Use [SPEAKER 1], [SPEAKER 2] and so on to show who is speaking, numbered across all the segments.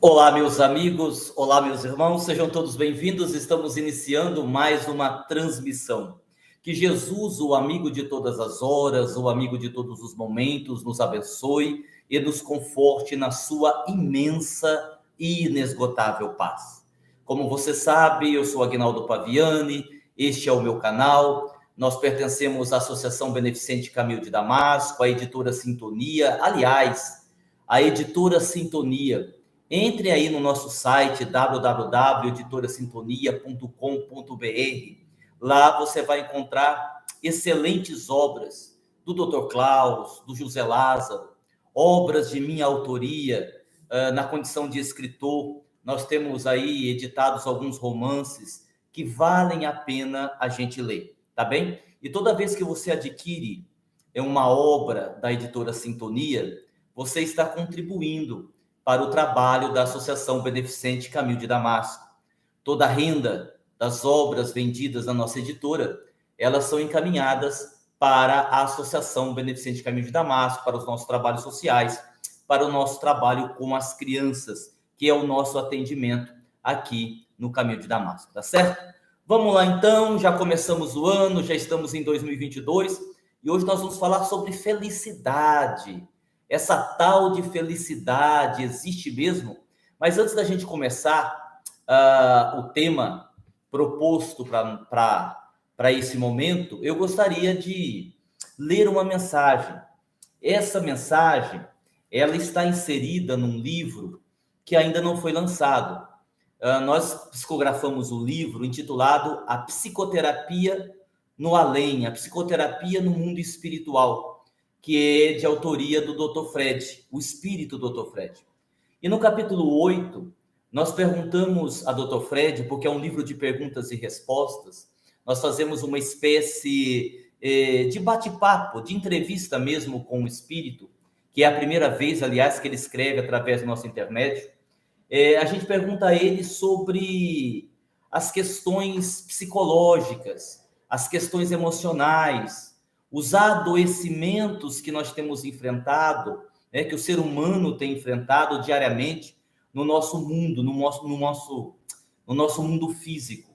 [SPEAKER 1] Olá, meus amigos, olá, meus irmãos, sejam todos bem-vindos. Estamos iniciando mais uma transmissão. Que Jesus, o amigo de todas as horas, o amigo de todos os momentos, nos abençoe e nos conforte na sua imensa e inesgotável paz. Como você sabe, eu sou Aguinaldo Paviani, este é o meu canal. Nós pertencemos à Associação Beneficente Caminho de Damasco, à Editora Sintonia. Aliás, a Editora Sintonia, entre aí no nosso site www.editorasintonia.com.br. Lá você vai encontrar excelentes obras do Dr. Klaus, do José Lázaro, obras de minha autoria, na condição de escritor. Nós temos aí editados alguns romances que valem a pena a gente ler, tá bem? E toda vez que você adquire uma obra da Editora Sintonia, você está contribuindo para o trabalho da Associação Beneficente Caminho de Damasco. Toda a renda das obras vendidas na nossa editora, elas são encaminhadas para a Associação Beneficente Caminho de Damasco, para os nossos trabalhos sociais, para o nosso trabalho com as crianças, que é o nosso atendimento aqui no Caminho de Damasco, tá certo? Vamos lá então, já começamos o ano, já estamos em 2022, e hoje nós vamos falar sobre felicidade. Essa tal de felicidade existe mesmo? Mas antes da gente começar o tema proposto para esse momento, eu gostaria de ler uma mensagem. Essa mensagem, ela está inserida num livro que ainda não foi lançado. Nós psicografamos o livro intitulado A Psicoterapia no Além, a Psicoterapia no Mundo Espiritual, que é de autoria do Dr. Fred, o espírito Dr. Fred. E no capítulo 8, nós perguntamos a Dr. Fred, porque é um livro de perguntas e respostas, nós fazemos uma espécie de bate-papo, de entrevista mesmo com o espírito, que é a primeira vez, aliás, que ele escreve através do nosso intermédio. A gente pergunta a ele sobre as questões psicológicas, as questões emocionais, os adoecimentos que nós temos enfrentado, que o ser humano tem enfrentado diariamente no nosso mundo, no nosso mundo físico.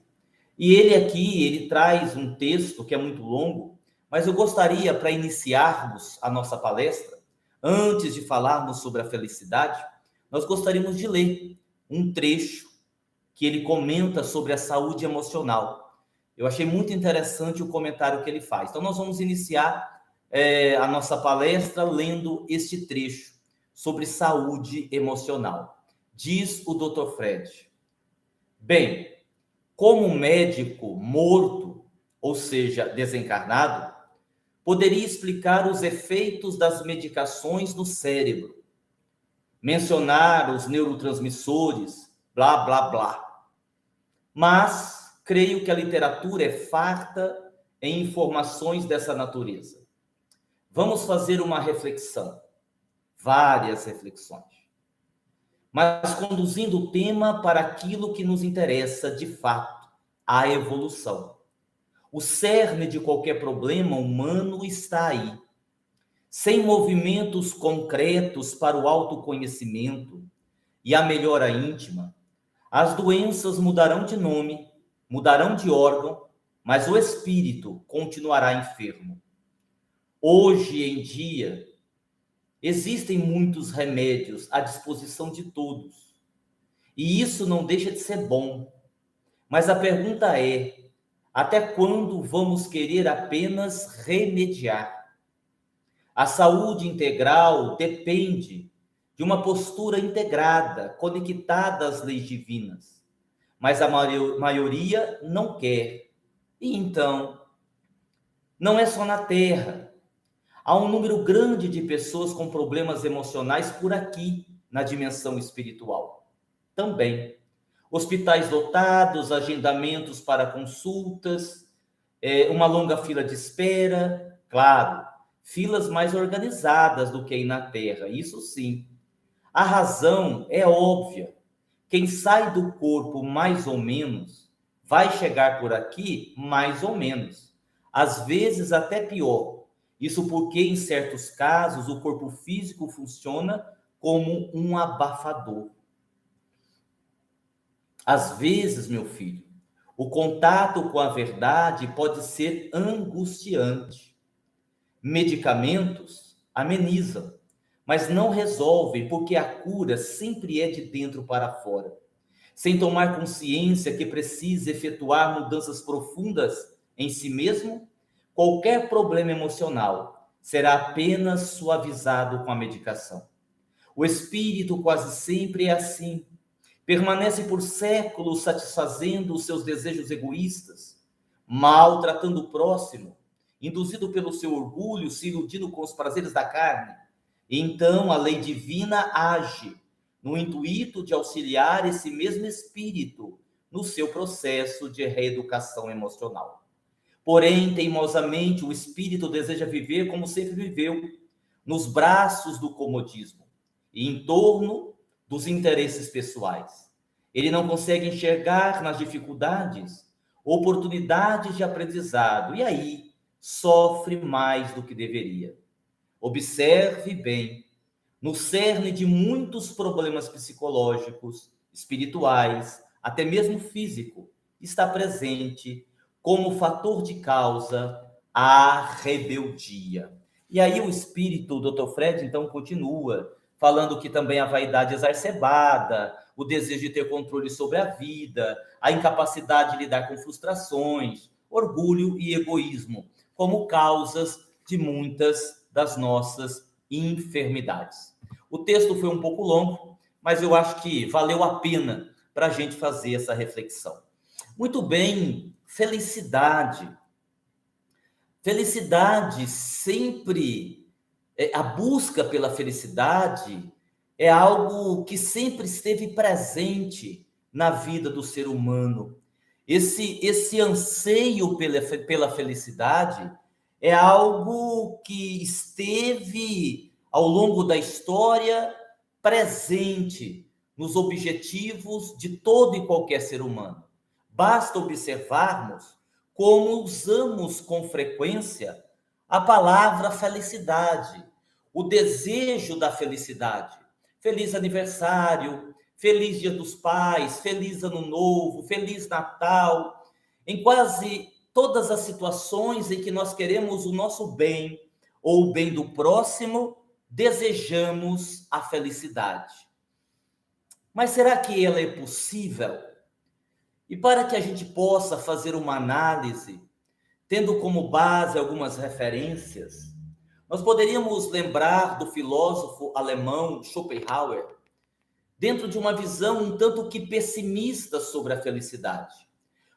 [SPEAKER 1] E ele traz um texto que é muito longo, mas eu gostaria, para iniciarmos a nossa palestra, antes de falarmos sobre a felicidade, nós gostaríamos de ler um trecho que ele comenta sobre a saúde emocional. Eu achei muito interessante o comentário que ele faz. Então, nós vamos iniciar a nossa palestra lendo este trecho sobre saúde emocional. Diz o Dr. Fred: bem, como médico morto, ou seja, desencarnado, poderia explicar os efeitos das medicações no cérebro, mencionar os neurotransmissores, blá, blá, blá. Mas creio que a literatura é farta em informações dessa natureza. Vamos fazer uma reflexão, várias reflexões, mas conduzindo o tema para aquilo que nos interessa de fato, a evolução. O cerne de qualquer problema humano está aí. Sem movimentos concretos para o autoconhecimento e a melhora íntima, as doenças mudarão de nome, mudarão de órgão, mas o espírito continuará enfermo. Hoje em dia, existem muitos remédios à disposição de todos, e isso não deixa de ser bom. Mas a pergunta é: até quando vamos querer apenas remediar? A saúde integral depende de uma postura integrada, conectada às leis divinas. Mas a maioria não quer. E então, não é só na Terra. Há um número grande de pessoas com problemas emocionais por aqui, na dimensão espiritual. Também. Hospitais lotados, agendamentos para consultas, uma longa fila de espera, claro, filas mais organizadas do que aí na Terra, isso sim. A razão é óbvia. Quem sai do corpo mais ou menos, vai chegar por aqui mais ou menos. Às vezes até pior. Isso porque, em certos casos, o corpo físico funciona como um abafador. Às vezes, meu filho, o contato com a verdade pode ser angustiante. Medicamentos amenizam, mas não resolvem, porque a cura sempre é de dentro para fora. Sem tomar consciência que precisa efetuar mudanças profundas em si mesmo, qualquer problema emocional será apenas suavizado com a medicação. O espírito quase sempre é assim. Permanece por séculos satisfazendo os seus desejos egoístas, maltratando o próximo, induzido pelo seu orgulho, se iludindo com os prazeres da carne. E então a lei divina age no intuito de auxiliar esse mesmo espírito no seu processo de reeducação emocional. Porém, teimosamente, o espírito deseja viver como sempre viveu, nos braços do comodismo e em torno dos interesses pessoais. Ele não consegue enxergar nas dificuldades oportunidades de aprendizado e aí sofre mais do que deveria. Observe bem, no cerne de muitos problemas psicológicos, espirituais, até mesmo físico, está presente como fator de causa a rebeldia. E aí o espírito, o Dr. Fred, então continua falando que também a vaidade exacerbada, o desejo de ter controle sobre a vida, a incapacidade de lidar com frustrações, orgulho e egoísmo, como causas de muitas das nossas enfermidades. O texto foi um pouco longo, mas eu acho que valeu a pena para a gente fazer essa reflexão. Muito bem, felicidade. Felicidade sempre, a busca pela felicidade é algo que sempre esteve presente na vida do ser humano. Esse anseio pela felicidade é algo que esteve ao longo da história presente nos objetivos de todo e qualquer ser humano. Basta observarmos como usamos com frequência a palavra felicidade, o desejo da felicidade. Feliz aniversário, feliz Dia dos Pais, feliz Ano Novo, feliz Natal. Em quase todas as situações em que nós queremos o nosso bem ou o bem do próximo, desejamos a felicidade. Mas será que ela é possível? E para que a gente possa fazer uma análise, tendo como base algumas referências, nós poderíamos lembrar do filósofo alemão Schopenhauer, dentro de uma visão um tanto que pessimista sobre a felicidade.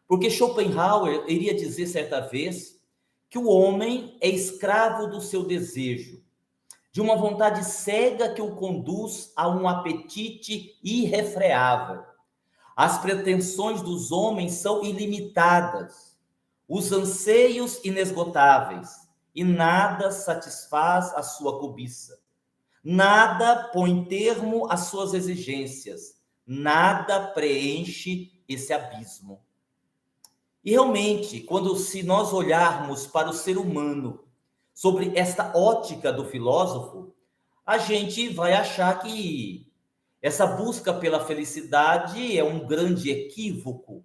[SPEAKER 1] Porque Schopenhauer iria dizer certa vez que o homem é escravo do seu desejo, de uma vontade cega que o conduz a um apetite irrefreável. As pretensões dos homens são ilimitadas, os anseios inesgotáveis, e nada satisfaz a sua cobiça. Nada põe termo às suas exigências, nada preenche esse abismo. E realmente, se nós olharmos para o ser humano sobre esta ótica do filósofo, a gente vai achar que essa busca pela felicidade é um grande equívoco,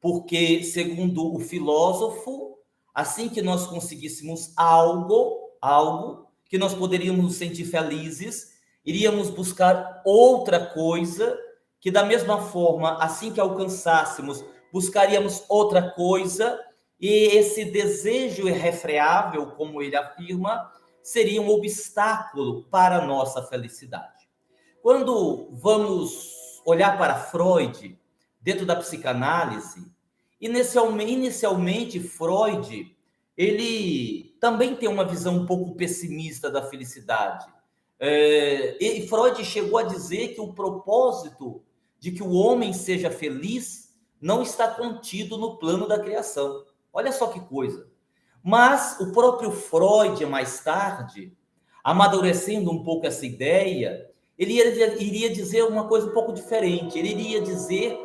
[SPEAKER 1] porque, segundo o filósofo, assim que nós conseguíssemos algo que nós poderíamos nos sentir felizes, iríamos buscar outra coisa, que da mesma forma, assim que alcançássemos, buscaríamos outra coisa, e esse desejo irrefreável, como ele afirma, seria um obstáculo para a nossa felicidade. Quando vamos olhar para Freud, dentro da psicanálise, inicialmente Freud, ele também tem uma visão um pouco pessimista da felicidade. E Freud chegou a dizer que o propósito de que o homem seja feliz não está contido no plano da criação. Olha só que coisa. Mas o próprio Freud, mais tarde, amadurecendo um pouco essa ideia, ele iria dizer uma coisa um pouco diferente. Ele iria dizer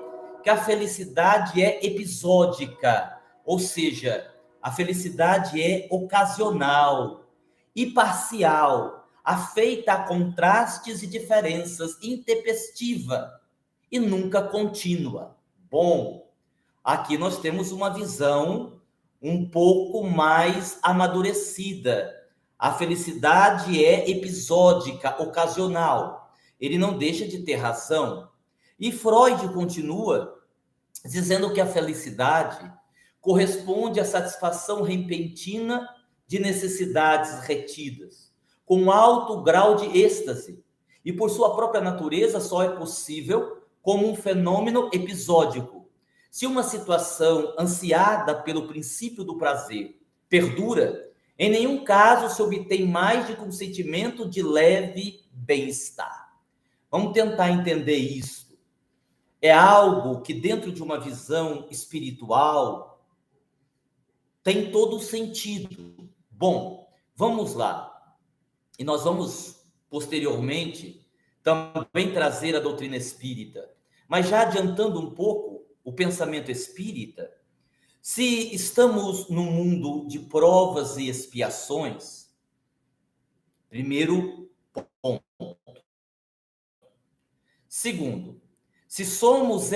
[SPEAKER 1] que a felicidade é episódica, ou seja, a felicidade é ocasional e parcial, afeita a contrastes e diferenças, intempestiva e nunca contínua. Bom, aqui nós temos uma visão um pouco mais amadurecida. A felicidade é episódica, ocasional. Ele não deixa de ter razão. E Freud continua dizendo que a felicidade corresponde à satisfação repentina de necessidades retidas, com alto grau de êxtase, e por sua própria natureza só é possível como um fenômeno episódico. Se uma situação ansiada pelo princípio do prazer perdura, em nenhum caso se obtém mais de um sentimento de leve bem-estar. Vamos tentar entender isso. É algo que, dentro de uma visão espiritual, tem todo o sentido. Bom, vamos lá. E nós vamos, posteriormente, também trazer a doutrina espírita. Mas já adiantando um pouco o pensamento espírita, se estamos num mundo de provas e expiações, primeiro ponto. Segundo, se somos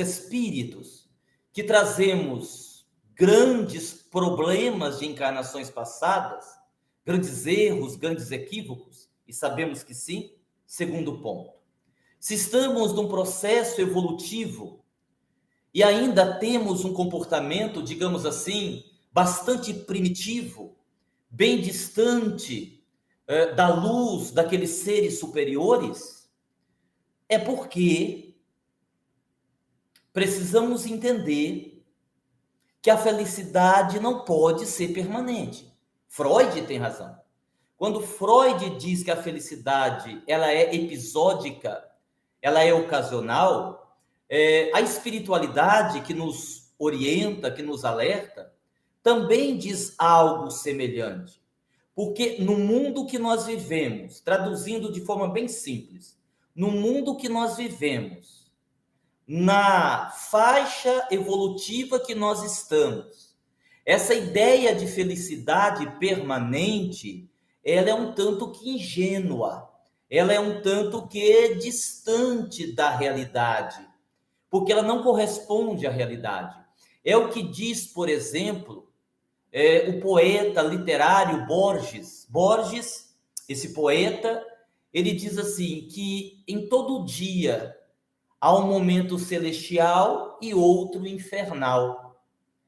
[SPEAKER 1] espíritos que trazemos grandes problemas de encarnações passadas, grandes erros, grandes equívocos, e sabemos que sim. Segundo ponto, se estamos num processo evolutivo e ainda temos um comportamento, digamos assim, bastante primitivo, bem distante da luz daqueles seres superiores, é porque precisamos entender que a felicidade não pode ser permanente. Freud tem razão. Quando Freud diz que a felicidade ela é episódica, ela é ocasional, a espiritualidade que nos orienta, que nos alerta, também diz algo semelhante. Porque no mundo que nós vivemos, traduzindo de forma bem simples, no mundo que nós vivemos, na faixa evolutiva que nós estamos, essa ideia de felicidade permanente, ela é um tanto que ingênua, ela é um tanto que distante da realidade, porque ela não corresponde à realidade. É o que diz, por exemplo, o poeta literário Borges. Borges, esse poeta, ele diz assim, que em todo dia há um momento celestial e outro infernal.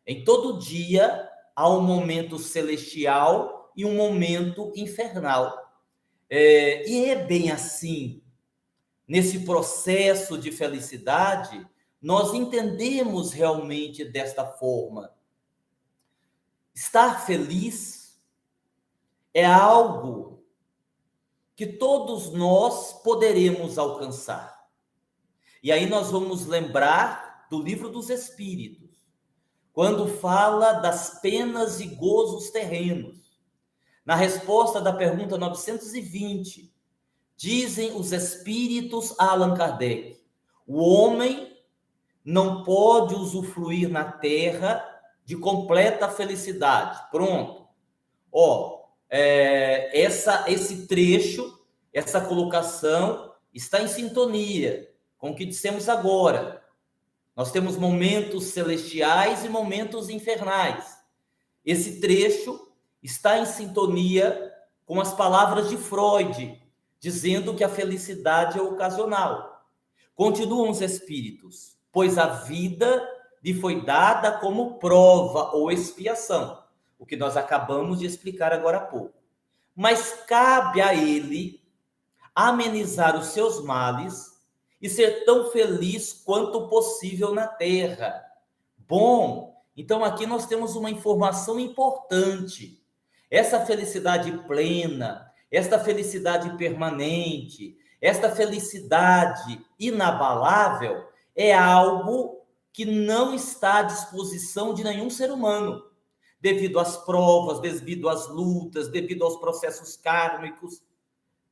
[SPEAKER 1] Em todo dia há um momento celestial e um momento infernal. E é bem assim. Nesse processo de felicidade, nós entendemos realmente desta forma. Estar feliz é algo que todos nós poderemos alcançar. E aí nós vamos lembrar do Livro dos Espíritos, quando fala das penas e gozos terrenos. Na resposta da pergunta 920, dizem os espíritos a Allan Kardec: o homem não pode usufruir na terra de completa felicidade. Pronto. Esse trecho, essa colocação está em sintonia com o que dissemos agora. Nós temos momentos celestiais e momentos infernais. Esse trecho está em sintonia com as palavras de Freud, dizendo que a felicidade é ocasional. Continuam os espíritos, pois a vida lhe foi dada como prova ou expiação, o que nós acabamos de explicar agora há pouco. Mas cabe a ele amenizar os seus males e ser tão feliz quanto possível na terra. Bom, então aqui nós temos uma informação importante. Essa felicidade plena, esta felicidade permanente, esta felicidade inabalável é algo que não está à disposição de nenhum ser humano, devido às provas, devido às lutas, devido aos processos kármicos,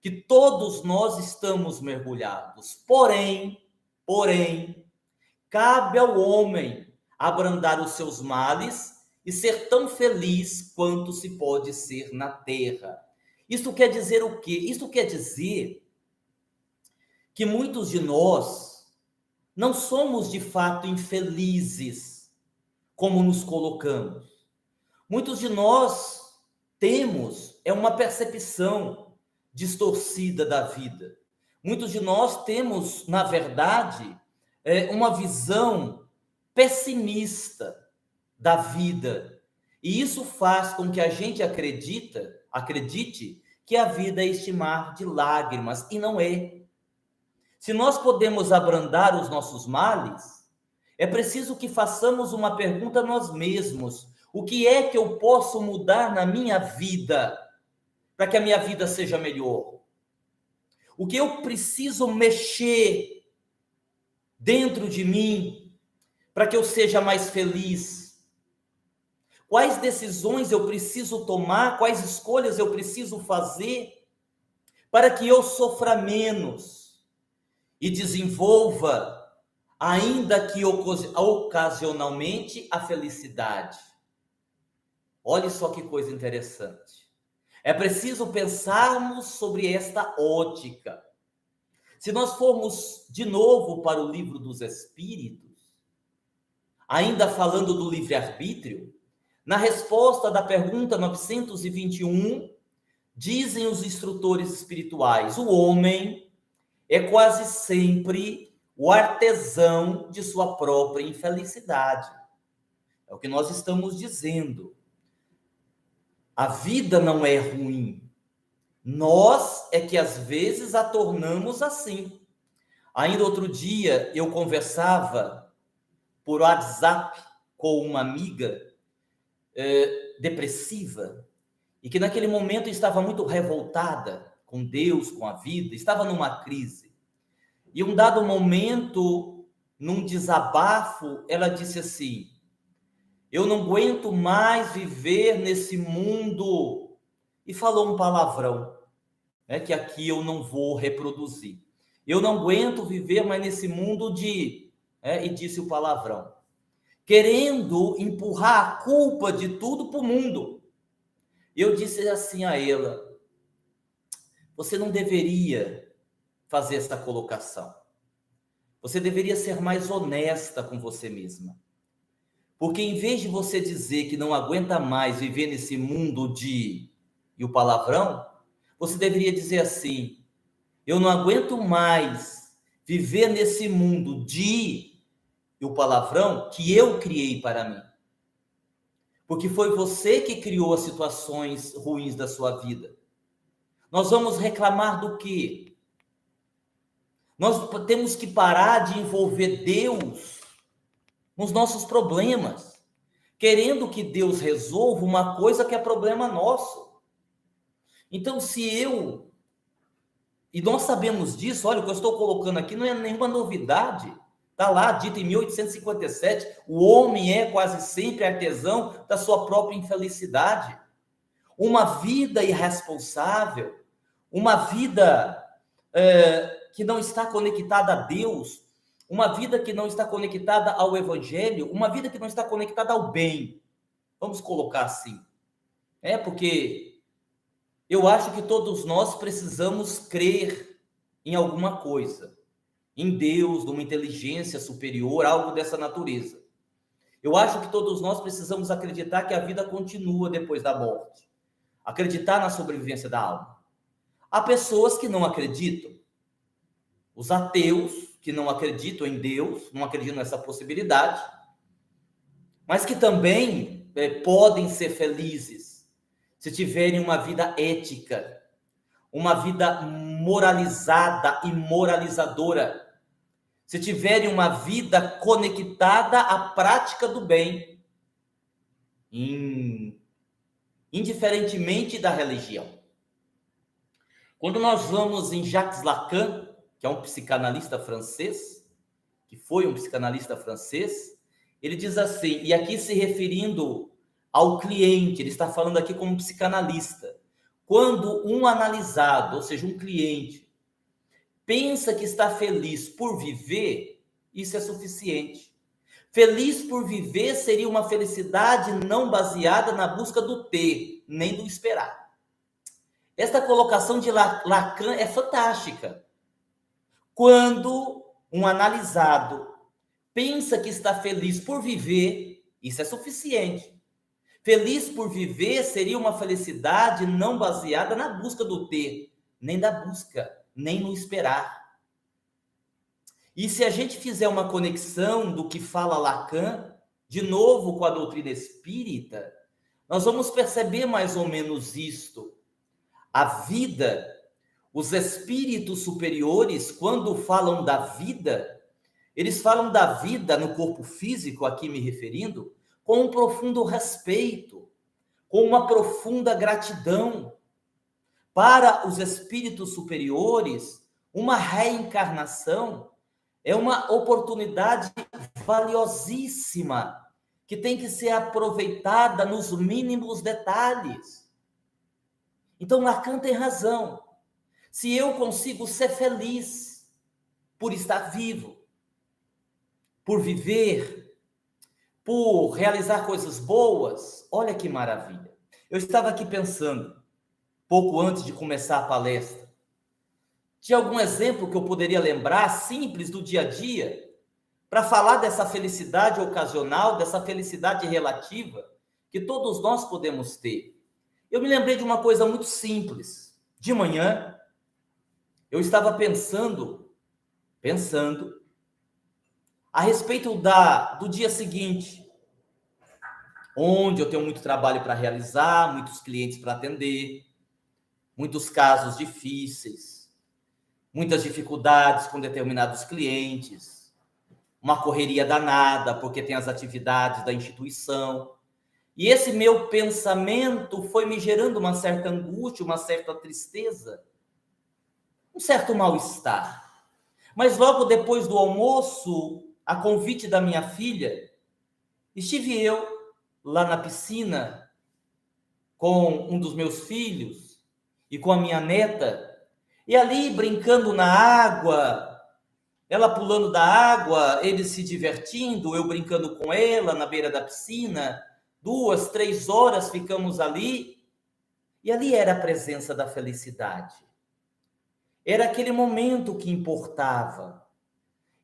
[SPEAKER 1] que todos nós estamos mergulhados. Porém, cabe ao homem abrandar os seus males e ser tão feliz quanto se pode ser na terra. Isso quer dizer o quê? Isso quer dizer que muitos de nós não somos de fato infelizes, como nos colocamos. Muitos de nós temos uma percepção distorcida da vida. Muitos de nós temos, na verdade, uma visão pessimista da vida. E isso faz com que a gente acredite que a vida é este mar de lágrimas, e não é. Se nós podemos abrandar os nossos males, é preciso que façamos uma pergunta a nós mesmos: o que é que eu posso mudar na minha vida para que a minha vida seja melhor? O que eu preciso mexer dentro de mim para que eu seja mais feliz? Quais decisões eu preciso tomar? Quais escolhas eu preciso fazer para que eu sofra menos e desenvolva, ainda que ocasionalmente, a felicidade? Olha só que coisa interessante. É preciso pensarmos sobre esta ótica. Se nós formos de novo para o Livro dos Espíritos, ainda falando do livre-arbítrio, na resposta da pergunta 921, dizem os instrutores espirituais: o homem é quase sempre o artesão de sua própria infelicidade. É o que nós estamos dizendo. A vida não é ruim. Nós é que às vezes a tornamos assim. Ainda outro dia eu conversava por WhatsApp com uma amiga depressiva, e que naquele momento estava muito revoltada com Deus, com a vida, estava numa crise. E um dado momento, num desabafo, ela disse assim: eu não aguento mais viver nesse mundo, e falou um palavrão, que aqui eu não vou reproduzir. Eu não aguento viver mais nesse mundo e disse o palavrão, querendo empurrar a culpa de tudo para o mundo. Eu disse assim a ela: você não deveria fazer esta colocação. Você deveria ser mais honesta com você mesma. Porque em vez de você dizer que não aguenta mais viver nesse mundo e o palavrão, você deveria dizer assim: eu não aguento mais viver nesse mundo e o palavrão que eu criei para mim. Porque foi você que criou as situações ruins da sua vida. Nós vamos reclamar do quê? Nós temos que parar de envolver Deus nos nossos problemas, querendo que Deus resolva uma coisa que é problema nosso. Então, e nós sabemos disso, olha, o que eu estou colocando aqui não é nenhuma novidade. Está lá, dito em 1857, o homem é quase sempre artesão da sua própria infelicidade. Uma vida irresponsável, uma vida que não está conectada a Deus, uma vida que não está conectada ao Evangelho, uma vida que não está conectada ao bem. Vamos colocar assim. Porque eu acho que todos nós precisamos crer em alguma coisa, em Deus, numa inteligência superior, algo dessa natureza. Eu acho que todos nós precisamos acreditar que a vida continua depois da morte, acreditar na sobrevivência da alma. Há pessoas que não acreditam, os ateus que não acreditam em Deus, não acreditam nessa possibilidade, mas que também podem ser felizes se tiverem uma vida ética, uma vida moralizada e moralizadora, se tiverem uma vida conectada à prática do bem, indiferentemente da religião. Quando nós vamos em Jacques Lacan, que é um psicanalista francês, que foi um psicanalista francês, ele diz assim, e aqui se referindo ao cliente, ele está falando aqui como psicanalista, quando um analisado, ou seja, um cliente, pensa que está feliz por viver, isso é suficiente. Feliz por viver seria uma felicidade não baseada na busca do ter, nem do esperar. Esta colocação de Lacan é fantástica. Quando um analisado, pensa que está feliz por viver, isso é suficiente. Feliz por viver seria uma felicidade não baseada na busca do ter, nem da busca, nem no esperar. E se a gente fizer uma conexão do que fala Lacan, de novo com a doutrina espírita, nós vamos perceber mais ou menos isto. A vida, os espíritos superiores, quando falam da vida, eles falam da vida no corpo físico, aqui me referindo, com um profundo respeito, com uma profunda gratidão. Para os espíritos superiores, uma reencarnação é uma oportunidade valiosíssima, que tem que ser aproveitada nos mínimos detalhes. Então, Lacan tem razão. Se eu consigo ser feliz por estar vivo, por viver, por realizar coisas boas, olha que maravilha. Eu estava aqui pensando, pouco antes de começar a palestra, tinha algum exemplo que eu poderia lembrar, simples, do dia a dia, para falar dessa felicidade ocasional, dessa felicidade relativa, que todos nós podemos ter. Eu me lembrei de uma coisa muito simples. De manhã, eu estava pensando a respeito do dia seguinte, onde eu tenho muito trabalho para realizar, muitos clientes para atender, muitos casos difíceis, muitas dificuldades com determinados clientes, uma correria danada, porque tem as atividades da instituição. E esse meu pensamento foi me gerando uma certa angústia, uma certa tristeza, um certo mal-estar. Mas logo depois do almoço, a convite da minha filha, estive eu lá na piscina com um dos meus filhos e com a minha neta, e ali brincando na água, ela pulando da água, eles se divertindo, eu brincando com ela na beira da piscina, 2, 3 horas ficamos ali, e ali era a presença da felicidade. Era aquele momento que importava.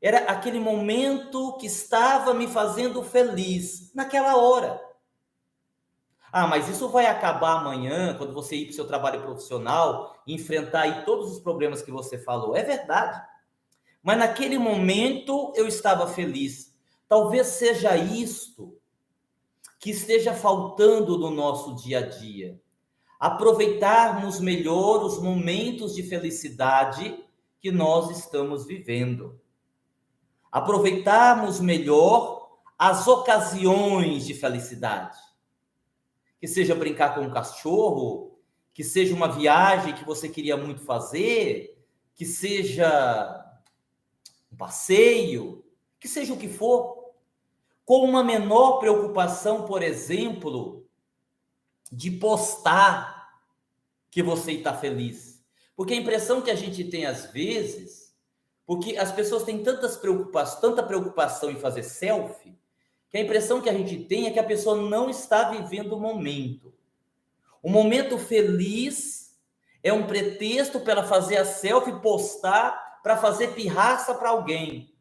[SPEAKER 1] Era aquele momento que estava me fazendo feliz, naquela hora. Ah, mas isso vai acabar amanhã, quando você ir para o seu trabalho profissional, enfrentar aí todos os problemas que você falou. É verdade. Mas naquele momento eu estava feliz. Talvez seja isto que esteja faltando no nosso dia a dia. Aproveitarmos melhor os momentos de felicidade que nós estamos vivendo. Aproveitarmos melhor as ocasiões de felicidade. Que seja brincar com um cachorro, que seja uma viagem que você queria muito fazer, que seja um passeio, que seja o que for, com uma menor preocupação, por exemplo, de postar que você está feliz. Porque a impressão que a gente tem às vezes, porque as pessoas têm tanta preocupação em fazer selfie, que a impressão que a gente tem é que a pessoa não está vivendo o momento. O momento feliz é um pretexto para ela fazer a selfie, postar, para fazer pirraça para alguém,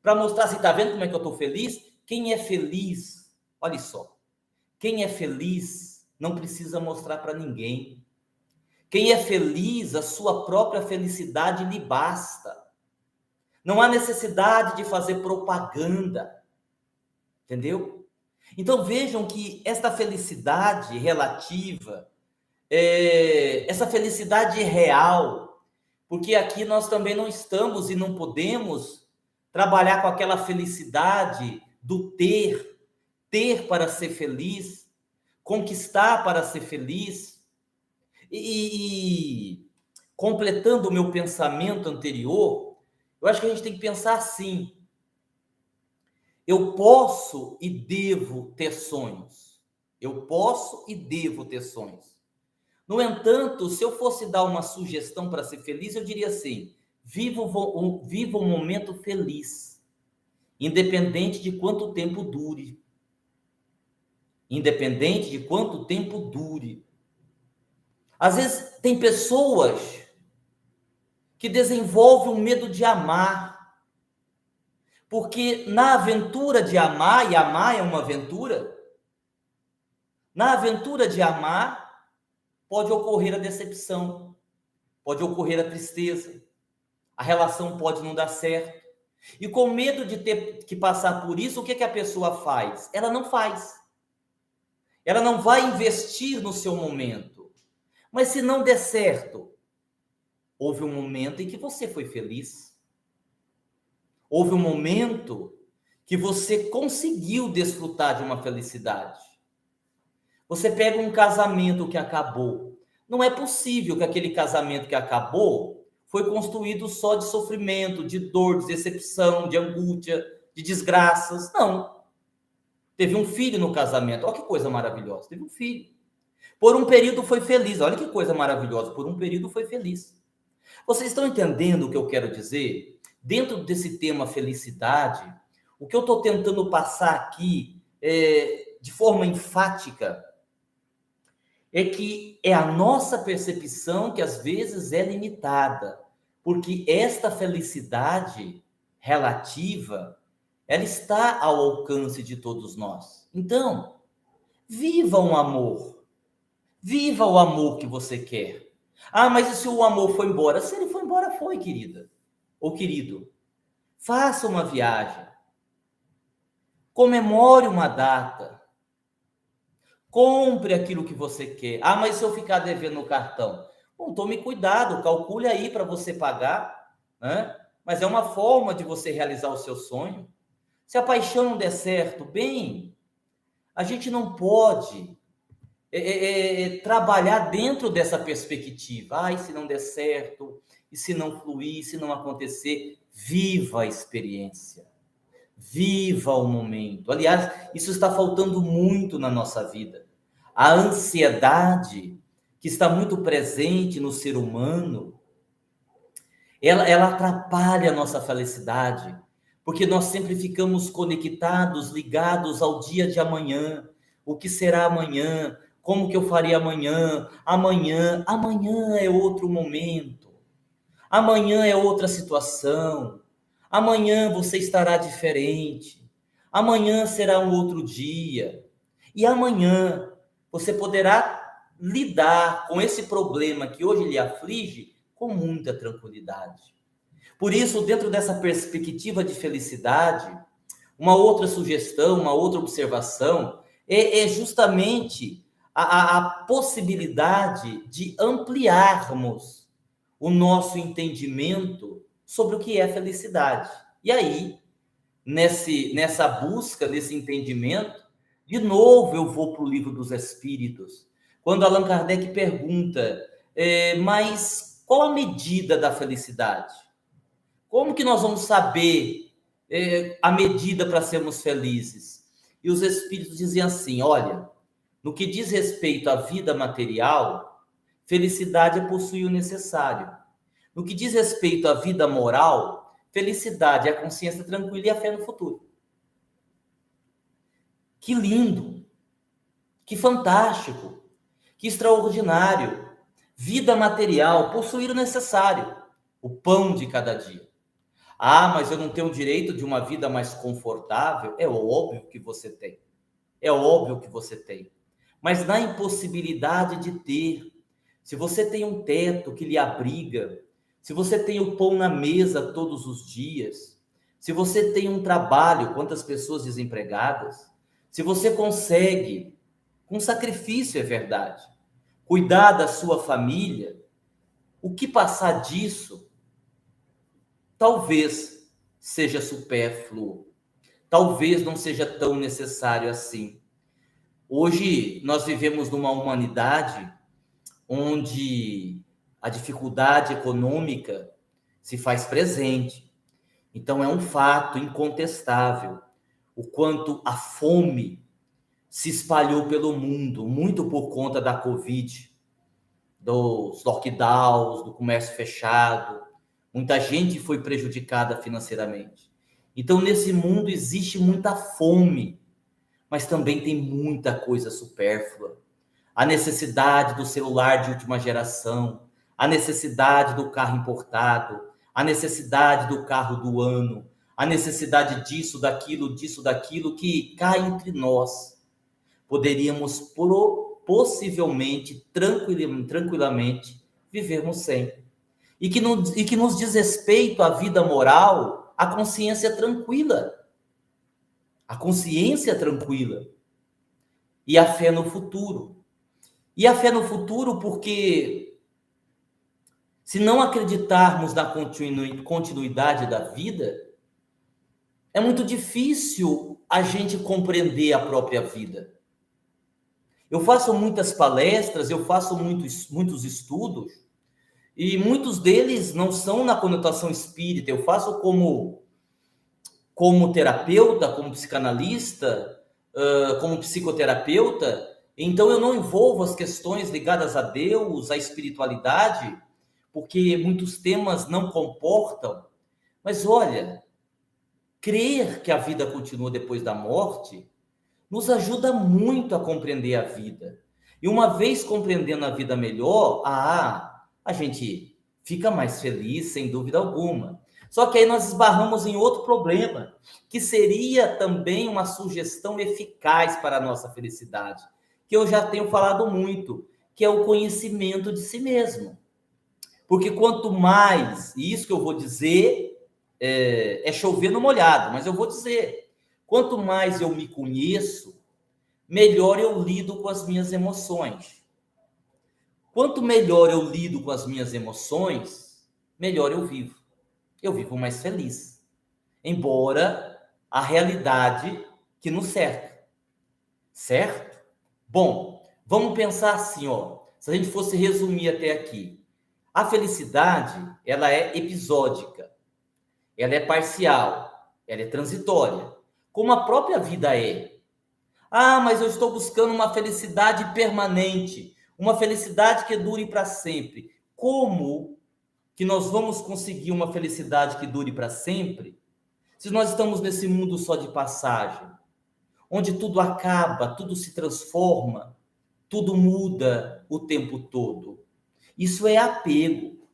[SPEAKER 1] para mostrar assim, tá vendo como é que eu estou feliz? Quem é feliz, olha só, quem é feliz não precisa mostrar para ninguém. Quem é feliz, a sua própria felicidade lhe basta. Não há necessidade de fazer propaganda. Entendeu? Então vejam que esta felicidade relativa, essa felicidade real, porque aqui nós também não estamos e não podemos trabalhar com aquela felicidade do ter para ser feliz, conquistar para ser feliz. E completando o meu pensamento anterior, eu acho que a gente tem que pensar assim: eu posso e devo ter sonhos. Eu posso e devo ter sonhos. No entanto, se eu fosse dar uma sugestão para ser feliz, eu diria assim: viva um momento feliz, independente de quanto tempo dure. Independente de quanto tempo dure. Às vezes, tem pessoas que desenvolvem um medo de amar, Porque na aventura de amar, e amar é uma aventura, na aventura de amar, pode ocorrer a decepção, pode ocorrer a tristeza, a relação pode não dar certo. E com medo de ter que passar por isso, o que a pessoa faz? Ela não faz. Ela não vai investir no seu momento. Mas se não der certo, houve um momento em que você foi feliz. Houve um momento que você conseguiu desfrutar de uma felicidade. Você pega um casamento que acabou. Não é possível que aquele casamento que acabou foi construído só de sofrimento, de dor, de decepção, de angústia, de desgraças. Não. Teve um filho no casamento. Olha que coisa maravilhosa. Teve um filho. Por um período foi feliz. Olha que coisa maravilhosa. Por um período foi feliz. Vocês estão entendendo o que eu quero dizer? Dentro desse tema felicidade, o que eu estou tentando passar aqui de forma enfática é que é a nossa percepção que às vezes é limitada, porque esta felicidade relativa, ela está ao alcance de todos nós. Então, viva um amor. Viva o amor que você quer. Ah, mas e se o amor foi embora? Se ele foi embora, foi, querida. Ou querido. Faça uma viagem. Comemore uma data. Compre aquilo que você quer. Ah, mas se eu ficar devendo no cartão? Bom, tome cuidado, calcule aí para você pagar, né? Mas é uma forma de você realizar o seu sonho. Se a paixão não der certo, bem, a gente não pode trabalhar dentro dessa perspectiva. Ah, e se não der certo? E se não fluir? Se não acontecer? Viva a experiência. Viva o momento. Aliás, isso está faltando muito na nossa vida. A ansiedade que está muito presente no ser humano, ela atrapalha a nossa felicidade, porque nós sempre ficamos conectados, ligados ao dia de amanhã. O que será amanhã? Como que eu farei amanhã? Amanhã é outro momento. Amanhã é outra situação. Amanhã você estará diferente. Amanhã será um outro dia. E amanhã você poderá lidar com esse problema que hoje lhe aflige com muita tranquilidade. Por isso, dentro dessa perspectiva de felicidade, uma outra sugestão, uma outra observação é justamente a possibilidade de ampliarmos o nosso entendimento sobre o que é felicidade. E aí, nessa busca, nesse entendimento, de novo eu vou para o Livro dos Espíritos, quando Allan Kardec pergunta, mas qual a medida da felicidade? Como que nós vamos saber a medida para sermos felizes? E os Espíritos dizem assim, olha, no que diz respeito à vida material, felicidade é possuir o necessário. No que diz respeito à vida moral, felicidade é a consciência tranquila e a fé no futuro. Que lindo! Que fantástico! Que extraordinário! Vida material, possuir o necessário, o pão de cada dia. Ah, mas eu não tenho o direito de uma vida mais confortável? É óbvio que você tem. É óbvio que você tem. Mas na impossibilidade de ter, se você tem um teto que lhe abriga, se você tem o pão na mesa todos os dias, se você tem um trabalho, quantas pessoas desempregadas, se você consegue, com sacrifício é verdade, cuidar da sua família, o que passar disso talvez seja supérfluo, talvez não seja tão necessário assim. Hoje nós vivemos numa humanidade onde a dificuldade econômica se faz presente. Então é um fato incontestável o quanto a fome se espalhou pelo mundo, muito por conta da Covid, dos lockdowns, do comércio fechado. Muita gente foi prejudicada financeiramente. Então, nesse mundo existe muita fome, mas também tem muita coisa supérflua. A necessidade do celular de última geração, a necessidade do carro importado, a necessidade do carro do ano, a necessidade disso, daquilo, que cá entre nós poderíamos possivelmente, tranquilamente, vivermos sem. E que nos diz respeito à vida moral, a consciência tranquila. A consciência tranquila. E a fé no futuro. E a fé no futuro porque, se não acreditarmos na continuidade da vida, é muito difícil a gente compreender a própria vida. Eu faço muitas palestras, eu faço muitos estudos, e muitos deles não são na conotação espírita. Eu faço como terapeuta, como psicanalista, como psicoterapeuta. Então eu não envolvo as questões ligadas a Deus, à espiritualidade, porque muitos temas não comportam. Mas olha, crer que a vida continua depois da morte nos ajuda muito a compreender a vida. E uma vez compreendendo a vida melhor, a gente fica mais feliz, sem dúvida alguma. Só que aí nós esbarramos em outro problema, que seria também uma sugestão eficaz para a nossa felicidade, que eu já tenho falado muito, que é o conhecimento de si mesmo. Porque quanto mais, e isso que eu vou dizer é chover no molhado, mas eu vou dizer, quanto mais eu me conheço, melhor eu lido com as minhas emoções. Quanto melhor eu lido com as minhas emoções, melhor eu vivo. Eu vivo mais feliz. Embora a realidade que nos cerca. Certo? Bom, vamos pensar assim, ó. Se a gente fosse resumir até aqui. A felicidade, ela é episódica. Ela é parcial. Ela é transitória. Como a própria vida é. Mas eu estou buscando uma felicidade permanente, uma felicidade que dure para sempre. Como que nós vamos conseguir uma felicidade que dure para sempre, se nós estamos nesse mundo só de passagem, onde tudo acaba, tudo se transforma, tudo muda o tempo todo? Isso é apego.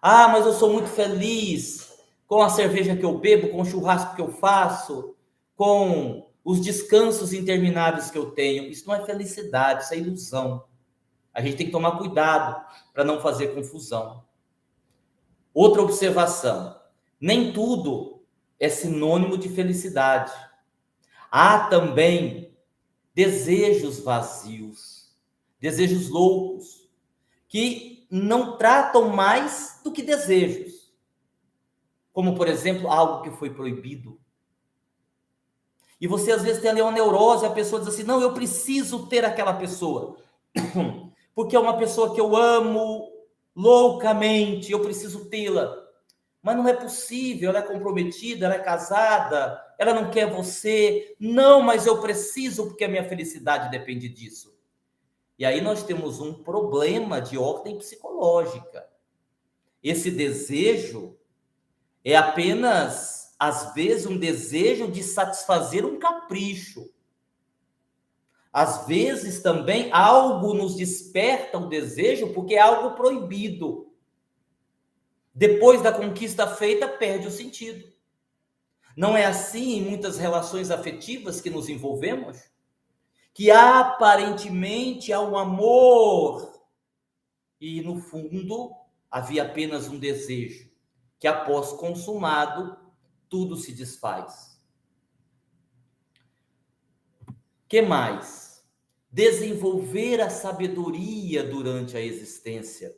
[SPEAKER 1] Mas eu sou muito feliz com a cerveja que eu bebo, com o churrasco que eu faço, com os descansos intermináveis que eu tenho. Isso não é felicidade, isso é ilusão. A gente tem que tomar cuidado para não fazer confusão. Outra observação: nem tudo é sinônimo de felicidade. Há também desejos vazios, desejos loucos, que não tratam mais do que desejos. Como, por exemplo, algo que foi proibido. E você, às vezes, tem ali uma neurose, a pessoa diz assim, não, eu preciso ter aquela pessoa, porque é uma pessoa que eu amo loucamente, eu preciso tê-la. Mas não é possível, ela é comprometida, ela é casada, ela não quer você. Não, mas eu preciso, porque a minha felicidade depende disso. E aí nós temos um problema de ordem psicológica. Esse desejo é apenas, às vezes, um desejo de satisfazer um capricho. Às vezes também algo nos desperta o desejo porque é algo proibido. Depois da conquista feita, perde o sentido. Não é assim em muitas relações afetivas que nos envolvemos? Que aparentemente há um amor e, no fundo, havia apenas um desejo, que após consumado, tudo se desfaz. Que mais? Desenvolver a sabedoria durante a existência.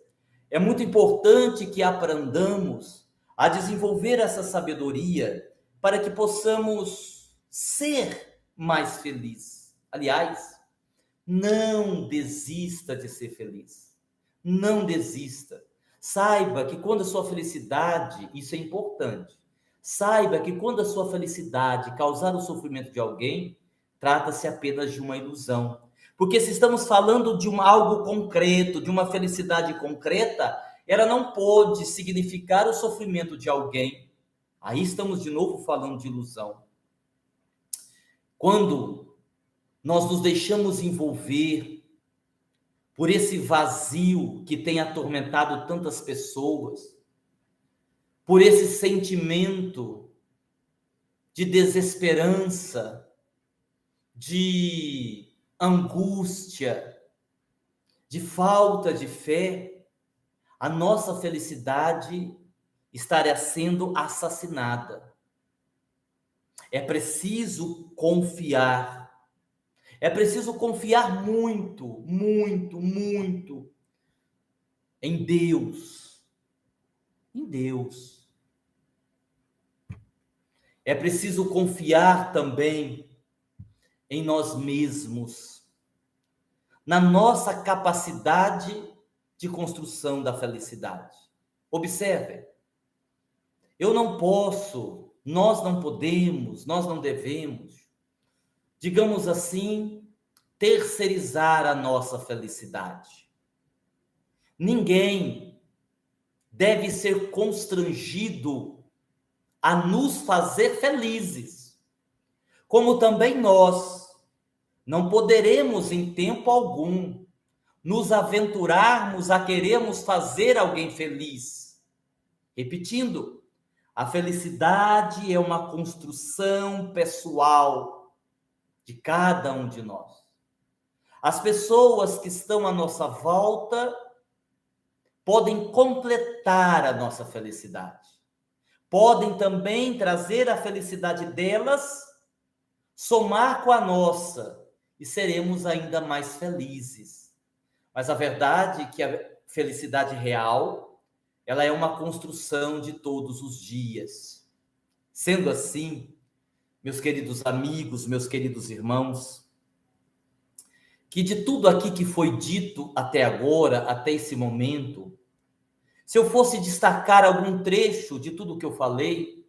[SPEAKER 1] É muito importante que aprendamos a desenvolver essa sabedoria para que possamos ser mais felizes. Aliás, não desista de ser feliz. Não desista. Saiba que quando a sua felicidade, isso é importante, saiba que quando a sua felicidade causar o sofrimento de alguém, trata-se apenas de uma ilusão. Porque se estamos falando de algo concreto, de uma felicidade concreta, ela não pode significar o sofrimento de alguém. Aí estamos de novo falando de ilusão. Quando nós nos deixamos envolver por esse vazio que tem atormentado tantas pessoas, por esse sentimento de desesperança, de angústia, de falta de fé, a nossa felicidade estaria sendo assassinada. É preciso confiar. É preciso confiar muito, muito, muito em Deus. Em Deus. É preciso confiar também em nós mesmos, na nossa capacidade de construção da felicidade. Observe, eu não posso, nós não podemos, nós não devemos, digamos assim, terceirizar a nossa felicidade. Ninguém deve ser constrangido a nos fazer felizes, como também nós não poderemos em tempo algum nos aventurarmos a querermos fazer alguém feliz. Repetindo, a felicidade é uma construção pessoal de cada um de nós. As pessoas que estão à nossa volta podem completar a nossa felicidade. Podem também trazer a felicidade delas, somar com a nossa, e seremos ainda mais felizes. Mas a verdade é que a felicidade real, ela é uma construção de todos os dias. Sendo assim, meus queridos amigos, meus queridos irmãos, que de tudo aqui que foi dito até agora, até esse momento, se eu fosse destacar algum trecho de tudo que eu falei,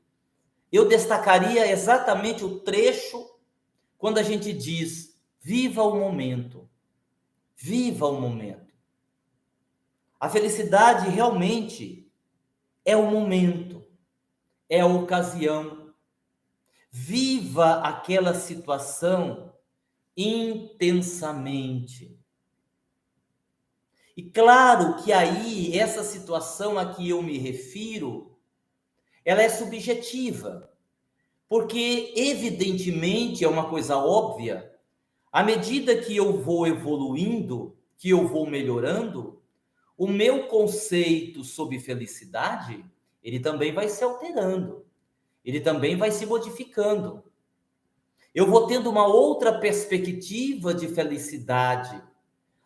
[SPEAKER 1] eu destacaria exatamente o trecho quando a gente diz: viva o momento. Viva o momento. A felicidade realmente é o momento, é a ocasião. Viva aquela situação intensamente. E claro que aí, essa situação a que eu me refiro, ela é subjetiva, porque evidentemente é uma coisa óbvia, à medida que eu vou evoluindo, que eu vou melhorando, o meu conceito sobre felicidade, ele também vai se alterando, ele também vai se modificando. Eu vou tendo uma outra perspectiva de felicidade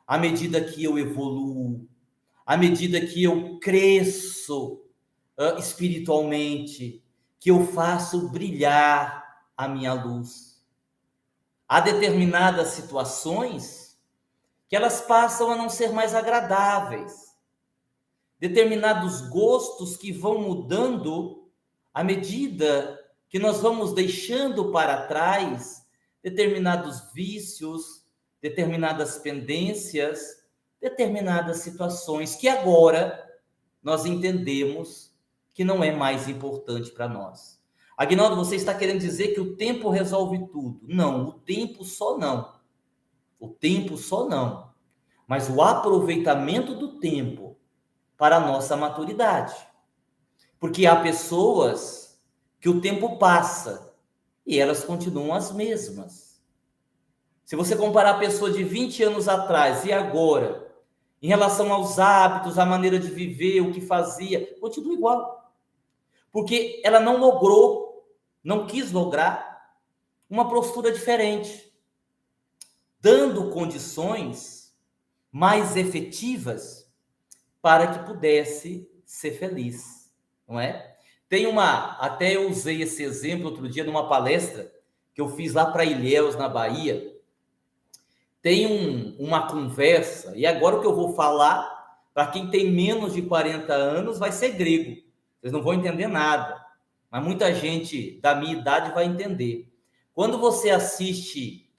[SPEAKER 1] à medida que eu evoluo, à medida que eu cresço espiritualmente, que eu faço brilhar a minha luz. Há determinadas situações que elas passam a não ser mais agradáveis, determinados gostos que vão mudando à medida que nós vamos deixando para trás determinados vícios, determinadas pendências, determinadas situações que agora nós entendemos que não é mais importante para nós. Aguinaldo, você está querendo dizer que o tempo resolve tudo? Não, o tempo só não. O tempo só não. Mas o aproveitamento do tempo para a nossa maturidade. Porque há pessoas que o tempo passa e elas continuam as mesmas. Se você comparar a pessoa de 20 anos atrás e agora, em relação aos hábitos, a maneira de viver, o que fazia, continua igual. Porque ela não logrou, não quis lograr uma postura diferente, dando condições mais efetivas para que pudesse ser feliz, não é? Até eu usei esse exemplo outro dia numa palestra que eu fiz lá para Ilhéus, na Bahia. Tem uma conversa, e agora o que eu vou falar, para quem tem menos de 40 anos, vai ser grego. Vocês não vão entender nada, mas muita gente da minha idade vai entender. Quando você assiste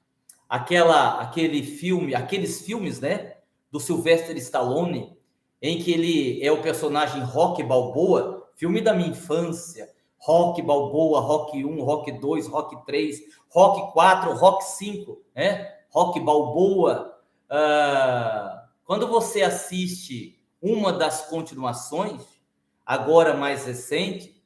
[SPEAKER 1] aqueles filmes, né, do Sylvester Stallone, em que ele é o personagem Rocky Balboa, filme da minha infância, Rocky Balboa, Rocky 1, Rocky 2, Rocky 3, Rocky 4, Rocky 5, né? Rocky Balboa. Quando você assiste uma das continuações, agora mais recente,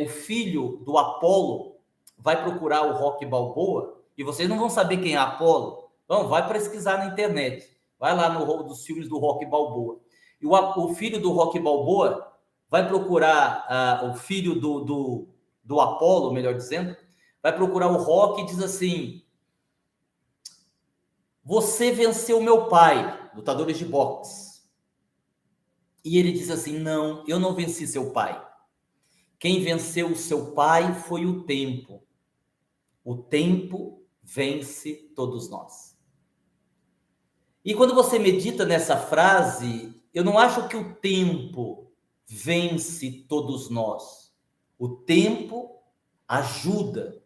[SPEAKER 1] o filho do Apollo, vai procurar o Rocky Balboa e vocês não vão saber quem é Apolo. Então, vai pesquisar na internet. Vai lá no rol dos filmes do Rocky Balboa. E o filho do Rocky Balboa vai procurar o filho do Apolo, melhor dizendo, vai procurar o Rocky e diz assim: você venceu meu pai, lutadores de boxe. E ele diz assim: não, eu não venci seu pai. Quem venceu o seu pai foi o tempo. O tempo vence todos nós. E quando você medita nessa frase, eu não acho que o tempo vence todos nós. O tempo ajuda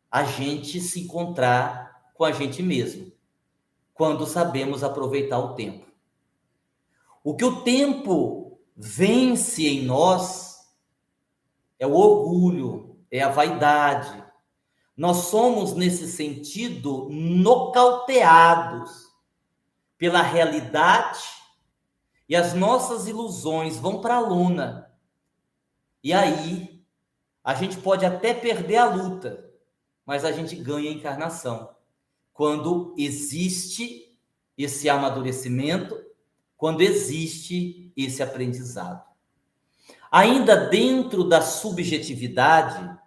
[SPEAKER 1] a gente se encontrar com a gente mesmo, quando sabemos aproveitar o tempo. O que o tempo vence em nós é o orgulho, é a vaidade. Nós somos, nesse sentido, nocauteados pela realidade e as nossas ilusões vão para a lona. E aí, a gente pode até perder a luta, mas a gente ganha a encarnação. Quando existe esse amadurecimento, quando existe esse aprendizado. Ainda dentro da subjetividade,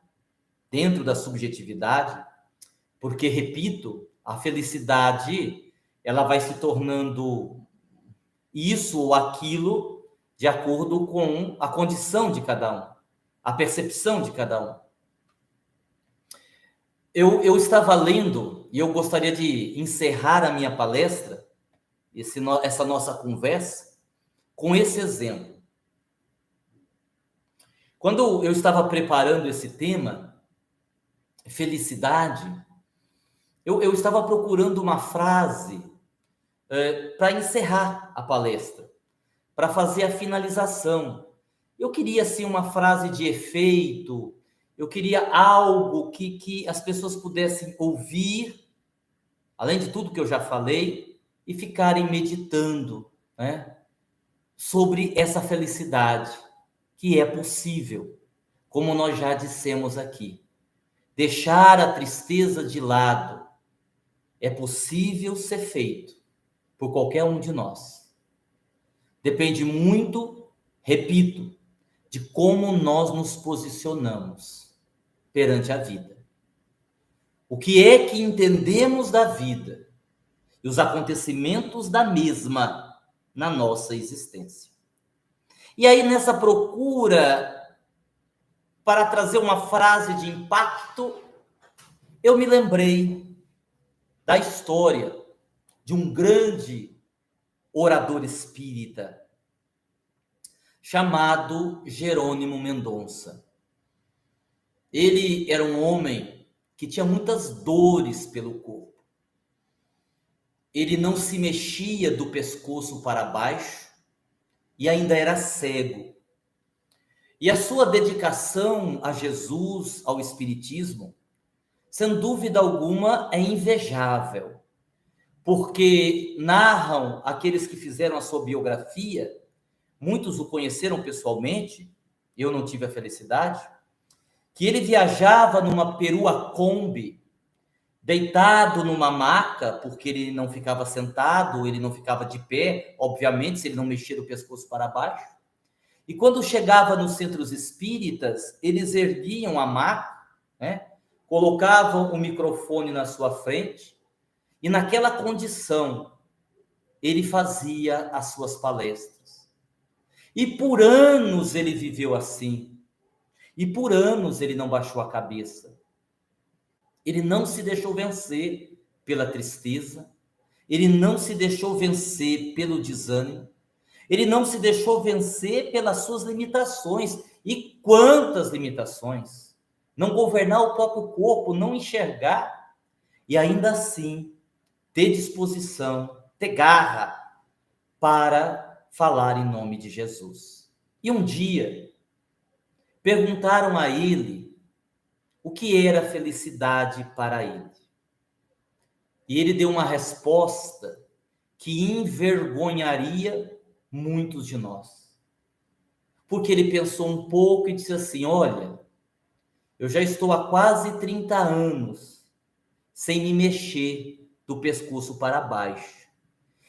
[SPEAKER 1] porque, repito, a felicidade, ela vai se tornando isso ou aquilo de acordo com a condição de cada um, a percepção de cada um. Eu estava lendo, e eu gostaria de encerrar a minha palestra, essa nossa conversa, com esse exemplo. Quando eu estava preparando esse tema, felicidade, eu estava procurando uma frase para encerrar a palestra, para fazer a finalização. Eu queria, assim, uma frase de efeito, eu queria algo que as pessoas pudessem ouvir, além de tudo que eu já falei, e ficarem meditando, né, sobre essa felicidade, que é possível, como nós já dissemos aqui. Deixar a tristeza de lado é possível ser feito por qualquer um de nós. Depende muito, repito, de como nós nos posicionamos perante a vida. O que é que entendemos da vida e os acontecimentos da mesma na nossa existência. E aí, nessa procura para trazer uma frase de impacto, eu me lembrei da história de um grande orador espírita chamado Jerônimo Mendonça. Ele era um homem que tinha muitas dores pelo corpo. Ele não se mexia do pescoço para baixo e ainda era cego. E a sua dedicação a Jesus, ao Espiritismo, sem dúvida alguma, é invejável, porque narram aqueles que fizeram a sua biografia, muitos o conheceram pessoalmente, eu não tive a felicidade, que ele viajava numa perua Kombi, deitado numa maca, porque ele não ficava sentado, ele não ficava de pé, obviamente, se ele não mexia do pescoço para baixo. E quando chegava nos centros espíritas, eles erguiam a maca, né? Colocavam o microfone na sua frente, e naquela condição, ele fazia as suas palestras. E por anos ele viveu assim. E por anos ele não baixou a cabeça. Ele não se deixou vencer pela tristeza. Ele não se deixou vencer pelo desânimo. Ele não se deixou vencer pelas suas limitações. E quantas limitações! Não governar o próprio corpo, não enxergar. E ainda assim, ter disposição, ter garra para falar em nome de Jesus. E um dia, perguntaram a ele o que era felicidade para ele. E ele deu uma resposta que envergonharia muitos de nós. Porque ele pensou um pouco e disse assim: olha, Eu já estou há quase 30 anos sem me mexer do pescoço para baixo.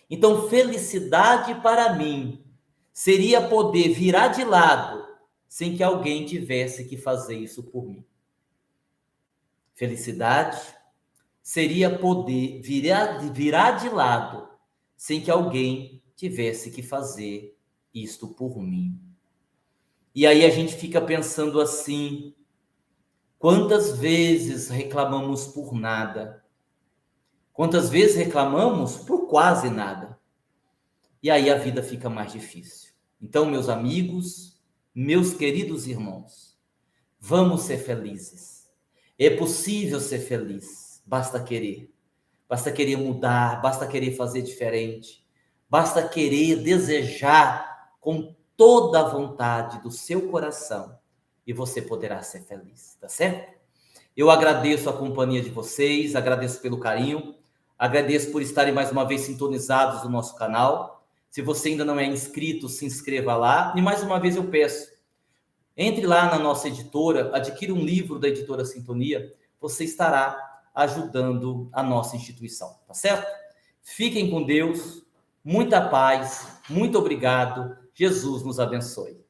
[SPEAKER 1] Então, felicidade para mim seria poder virar de lado sem que alguém tivesse que fazer isso por mim. Felicidade seria poder virar de lado sem que alguém tivesse que fazer isto por mim. E aí a gente fica pensando assim: quantas vezes reclamamos por nada? Quantas vezes reclamamos por quase nada? E aí a vida fica mais difícil. Então, meus amigos, meus queridos irmãos, vamos ser felizes. É possível ser feliz, basta querer. Basta querer mudar, basta querer fazer diferente. Basta querer, desejar com toda a vontade do seu coração e você poderá ser feliz, tá certo? Eu agradeço a companhia de vocês, agradeço pelo carinho, agradeço por estarem mais uma vez sintonizados no nosso canal. Se você ainda não é inscrito, se inscreva lá. E mais uma vez eu peço, entre lá na nossa editora, adquira um livro da editora Sintonia, você estará ajudando a nossa instituição, tá certo? Fiquem com Deus, muita paz, muito obrigado, Jesus nos abençoe.